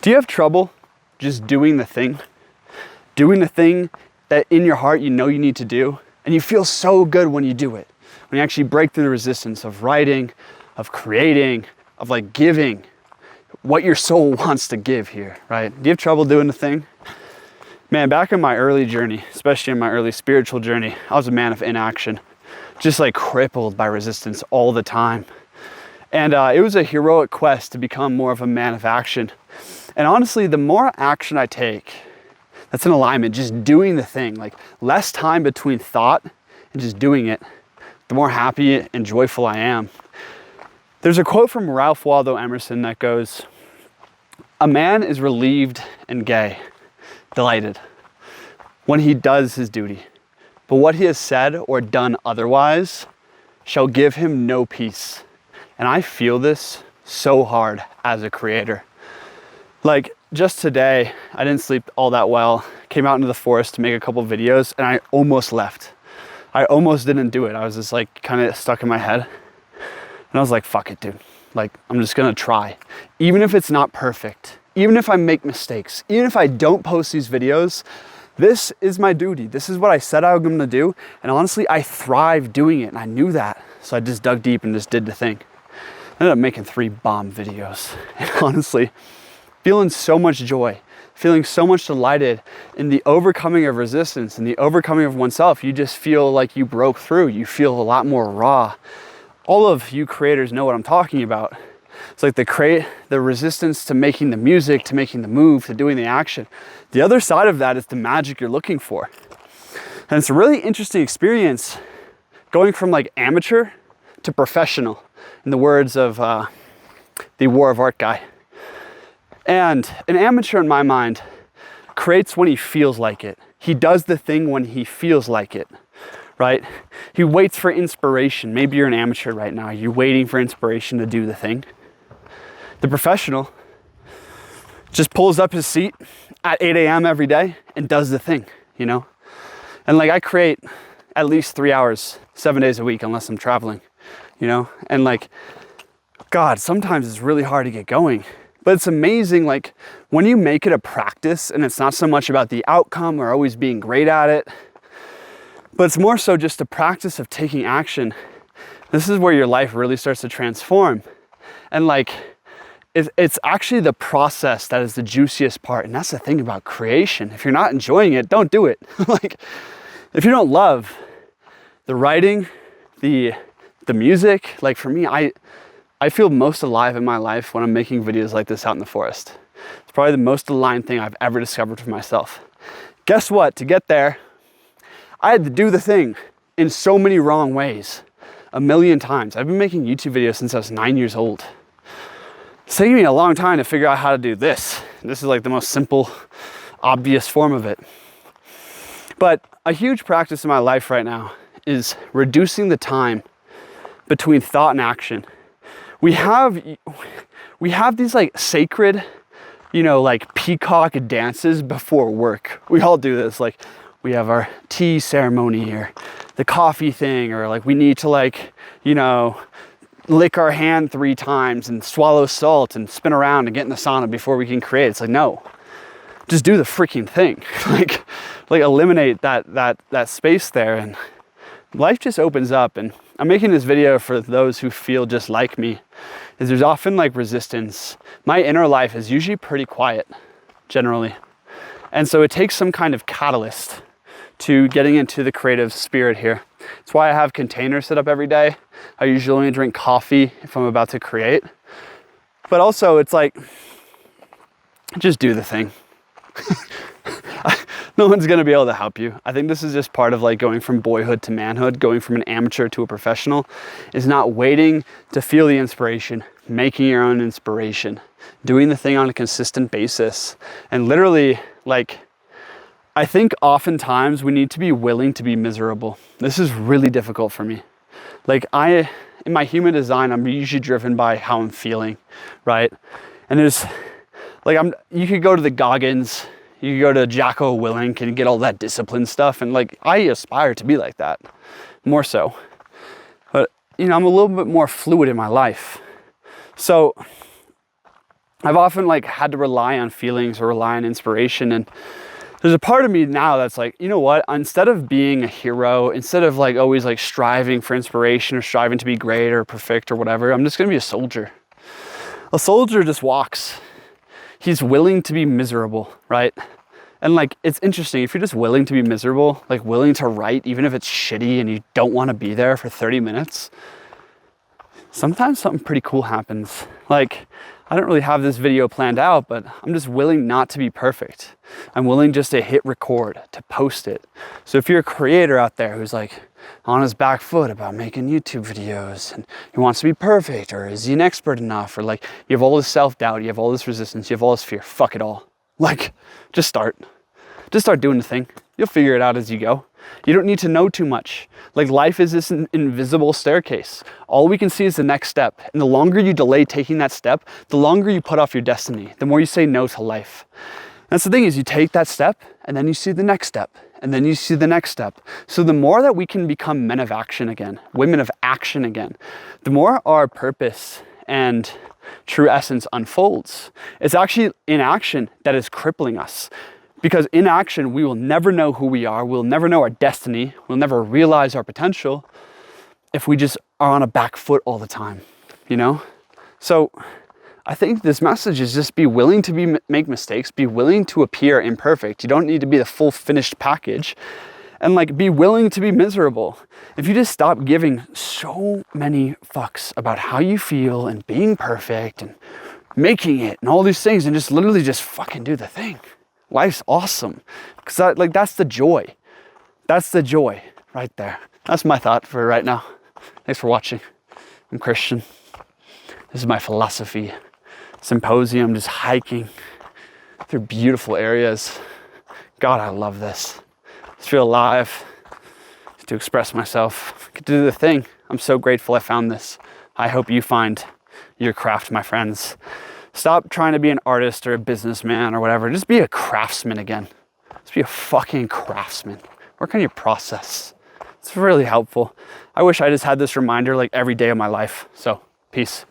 Do you have trouble just doing the thing? Doing the thing that in your heart you know you need to do, and you feel so good when you do it. When you actually break through the resistance of writing, of creating, of like giving what your soul wants to give here, right? Do you have trouble doing the thing? Man, back in my early journey, especially in my early spiritual journey, I was a man of inaction, just like crippled by resistance all the time. And it was a heroic quest to become more of a man of action. And honestly, the more action I take, that's in alignment, just doing the thing, like less time between thought and just doing it, the more happy and joyful I am. There's a quote from Ralph Waldo Emerson that goes, "A man is relieved and gay, delighted, when he does his duty, but what he has said or done otherwise shall give him no peace." And I feel this so hard as a creator. Like just today, I didn't sleep all that well, came out into the forest to make a couple videos, and I almost left. I almost didn't do it. I was just like kind of stuck in my head. And I was like, fuck it, dude. Like, I'm just gonna try. Even if it's not perfect, even if I make mistakes, even if I don't post these videos, this is my duty. This is what I said I was gonna do. And honestly, I thrive doing it, and I knew that. So I just dug deep and just did the thing. I ended up making 3 bomb videos. And honestly, feeling so much joy, feeling so much delighted in the overcoming of resistance and the overcoming of oneself. You just feel like you broke through. You feel a lot more raw. All of you creators know what I'm talking about. It's like the resistance to making the music, to making the move, to doing the action. The other side of that is the magic you're looking for. And it's a really interesting experience going from like amateur to professional, in the words of the War of Art guy. And an amateur, in my mind, creates when he feels like it. He does the thing when he feels like it, right? He waits for inspiration. Maybe you're an amateur right now. You're waiting for inspiration to do the thing. The professional just pulls up his seat at 8 a.m. every day and does the thing, you know? And like I create at least 3 hours, 7 days a week, unless I'm traveling, you know? And like, God, sometimes it's really hard to get going. But it's amazing, like when you make it a practice and it's not so much about the outcome or always being great at it, but it's more so just a practice of taking action. This is where your life really starts to transform. And like, it's actually the process that is the juiciest part. And that's the thing about creation. If you're not enjoying it, don't do it. Like, if you don't love the writing, the music, like for me, I feel most alive in my life when I'm making videos like this out in the forest. It's probably the most aligned thing I've ever discovered for myself. Guess what? To get there, I had to do the thing in so many wrong ways, a million times. I've been making YouTube videos since I was 9 years old. It's taken me a long time to figure out how to do this. This is like the most simple, obvious form of it. But a huge practice in my life right now is reducing the time between thought and action. We have these like sacred, you know, like peacock dances before work. We all do this. Like we have our tea ceremony or the coffee thing, or like we need to like, you know, lick our hand 3 times and swallow salt and spin around and get in the sauna before we can create. It's like, no, just do the freaking thing. like eliminate that space there, and life just opens up. And I'm making this video for those who feel just like me, is there's often like resistance. My inner life is usually pretty quiet, generally. And so it takes some kind of catalyst to getting into the creative spirit here. That's why I have containers set up every day. I usually only drink coffee if I'm about to create. But also it's like, just do the thing. No one's gonna be able to help you. I think this is just part of like going from boyhood to manhood, going from an amateur to a professional, is not waiting to feel the inspiration, making your own inspiration, doing the thing on a consistent basis. And literally, like, I think oftentimes we need to be willing to be miserable. This is really difficult for me. Like in my human design, I'm usually driven by how I'm feeling, right? And there's like, you could go to the Goggins, you could go to Jocko Willink and get all that discipline stuff. And like, I aspire to be like that, more so. But, you know, I'm a little bit more fluid in my life. So I've often like had to rely on feelings or rely on inspiration. And there's a part of me now that's like, you know what, instead of being a hero, instead of like always like striving for inspiration or striving to be great or perfect or whatever, I'm just gonna be a soldier. A soldier just walks. He's willing to be miserable, right? And like, it's interesting, if you're just willing to be miserable, like willing to write, even if it's shitty and you don't want to be there for 30 minutes, sometimes something pretty cool happens. Like, I don't really have this video planned out, but I'm just willing not to be perfect. I'm willing just to hit record, to post it. So if you're a creator out there who's like on his back foot about making YouTube videos and he wants to be perfect, or is he an expert enough? Or like you have all this self-doubt, you have all this resistance, you have all this fear, fuck it all. Like, just start. Just start doing the thing. You'll figure it out as you go. You don't need to know too much. Like, life is this invisible staircase. All we can see is the next step. And the longer you delay taking that step, the longer you put off your destiny, the more you say no to life. That's the thing, is you take that step and then you see the next step and then you see the next step. So the more that we can become men of action again, women of action again, the more our purpose and true essence unfolds. It's actually inaction that is crippling us. Because in action, we will never know who we are. We'll never know our destiny. We'll never realize our potential if we just are on a back foot all the time, you know? So I think this message is just be willing to make mistakes, be willing to appear imperfect. You don't need to be the full finished package, and like be willing to be miserable. If you just stop giving so many fucks about how you feel and being perfect and making it and all these things and just literally just fucking do the thing. Life's awesome. Because like that's the joy. That's the joy right there. That's my thought for right now. Thanks for watching. I'm Christian. This is my philosophy symposium, just hiking through beautiful areas. God, I love this. Just feel alive, to express myself, get to do the thing. I'm so grateful I found this. I hope you find your craft, my friends. Stop trying to be an artist or a businessman or whatever. Just be a craftsman again. Just be a fucking craftsman. Work on your process. It's really helpful. I wish I just had this reminder like every day of my life. So, peace.